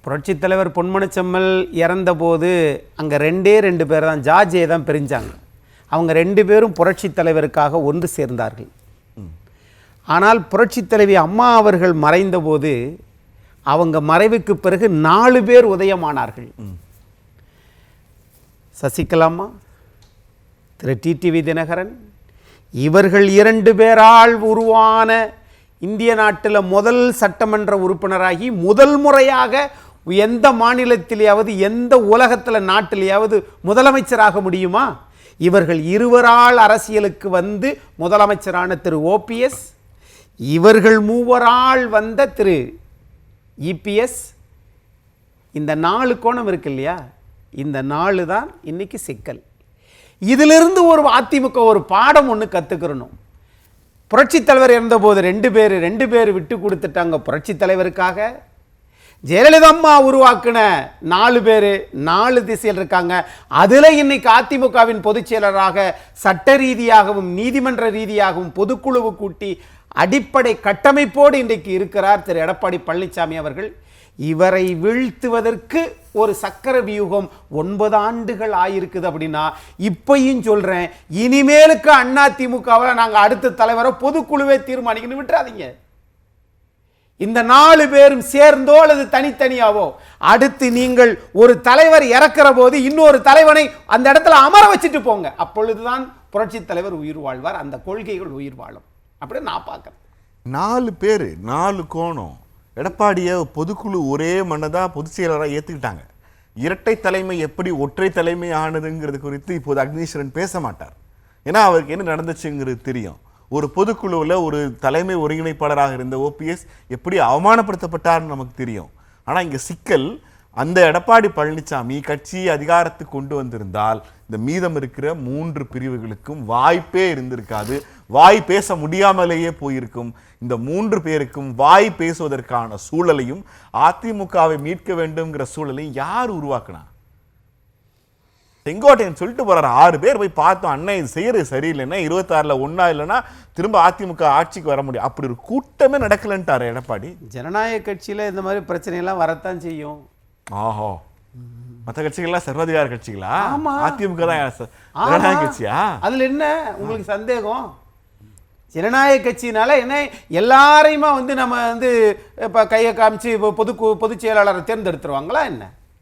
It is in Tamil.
புரட்சித் தலைவர் பொன்மனச்செம்மல் இறந்தபோது அங்கே ரெண்டு பேர் தான் ஜார்ஜே தான் பிரிஞ்சாங்க. அவங்க 2 பேரும் புரட்சித் தலைவருக்காக ஒன்று சேர்ந்தார்கள். ஆனால் புரட்சித் தலைவி அம்மா அவர்கள் மறைந்தபோது அவங்க மறைவுக்கு பிறகு 4 பேர் உதயமானார்கள். சசிகலாம்மா, திரு டிடிவி தினகரன், இவர்கள் 2 பேரால் உருவான இந்திய நாட்டில் முதல் சட்டமன்ற உறுப்பினராகி முதல் முறையாக எந்த மாநிலத்திலேயாவது எந்த உலகத்தில் நாட்டிலேயாவது முதலமைச்சராக முடியுமா? இவர்கள் இருவரால் அரசியலுக்கு வந்து முதலமைச்சரான திரு ஓபிஎஸ், இவர்கள் மூவரால் வந்த திரு இபிஎஸ். இந்த 4 கோணம் இருக்கு இல்லையா, இந்த 4 தான் இன்னைக்கு சிக்கல். இதிலிருந்து ஒரு அதிமுக ஒரு பாடம் ஒன்று கற்றுக்கிறணும். புரட்சி தலைவர் இருந்தபோது 2 பேர் விட்டு கொடுத்துட்டாங்க புரட்சி தலைவருக்காக. ஜெயலலிதா அம்மா உருவாக்குன 4 பேர் 4 திசையில் இருக்காங்க. அதில் இன்னைக்கு அதிமுகவின் பொதுச் செயலராக சட்ட ரீதியாகவும் நீதிமன்ற ரீதியாகவும் பொதுக்குழுவு கூட்டி அடிப்படை கட்டமைப்போடு இன்றைக்கு இருக்கிறார் திரு எடப்பாடி பழனிசாமி அவர்கள். இவரை வீழ்த்துவதற்கு ஒரு சக்கர வியூகம் 9 ஆண்டுகள் ஆயிருக்குது. அப்படின்னா இப்பையும் சொல்றேன், இனிமேலுக்கு அதிமுகவில் நாங்கள் அடுத்த தலைவரை பொதுக்குழுவே தீர்மானிக்கணும், விட்டுறாதீங்க. இந்த 4 பேரும் சேர்ந்தோ அல்லது தனித்தனியாவோ அடுத்து நீங்கள் ஒரு தலைவர் இறக்கிற போது இன்னொரு தலைவனை அந்த இடத்துல அமர வச்சுட்டு போங்க. அப்பொழுதுதான் புரட்சி தலைவர் உயிர் வாழ்வார், அந்த கொள்கைகள் உயிர் வாழும். அப்படி நான் பார்க்கிறேன். 4 பேர் 4 கோணம். எடப்பாடியை பொதுக்குழு ஒரே மன்னதா பொதுச் செயலராக ஏற்றுக்கிட்டாங்க. இரட்டை தலைமை எப்படி ஒற்றை தலைமை ஆனதுங்கிறது குறித்து இப்போது அக்னீஸ்வரன் பேச மாட்டார். ஏன்னா அவருக்கு என்ன நடந்துச்சுங்கிறது தெரியும். ஒரு பொதுக்குழுவில் ஒரு தலைமை ஒருங்கிணைப்பாளராக இருந்த ஓபிஎஸ் எப்படி அவமானப்படுத்தப்பட்டார்னு நமக்கு தெரியும். ஆனால் இங்கே சிக்கல், அந்த எடப்பாடி பழனிசாமி கட்சியை அதிகாரத்துக்கு கொண்டு வந்திருந்தால் இந்த மீதம் இருக்கிற 3 பிரிவுகளுக்கும் வாய்ப்பே இருந்திருக்காது, வாய் பேச முடியாமலேயே போயிருக்கும். இந்த 3 பேருக்கும் வாய் பேசுவதற்கான சூழலையும் அதிமுகவை மீட்க வேண்டும்ங்கிற சூழலையும் யார் உருவாக்குனா? செங்கோட்டையன் சொல்லிட்டு போறாரு, 6 பேர் போய் பார்த்தோம், அண்ணன் இது செய்யறது சரியில்லைன்னா 26ல் ஒன்னா இல்லைன்னா திரும்ப அதிமுக ஆட்சிக்கு வர முடியும். அப்படி ஒரு கூட்டமே நடக்கலன்ட்டாரு எடப்பாடி. ஜனநாயக கட்சியில் இந்த மாதிரி பிரச்சனையெல்லாம் வரத்தான் செய்யும். ஆஹோ, மற்ற கட்சிகள்லாம் சர்வாதிகார கட்சிகளா? அதிமுக தான் ஜனநாயக கட்சியா? அதுல என்ன உங்களுக்கு சந்தேகம்? ஜனநாயக கட்சினால என்ன எல்லாரையுமா வந்து நம்ம வந்து இப்போ கையை காமிச்சு பொதுச் செயலாளரை தேர்ந்தெடுத்துருவாங்களா என்ன?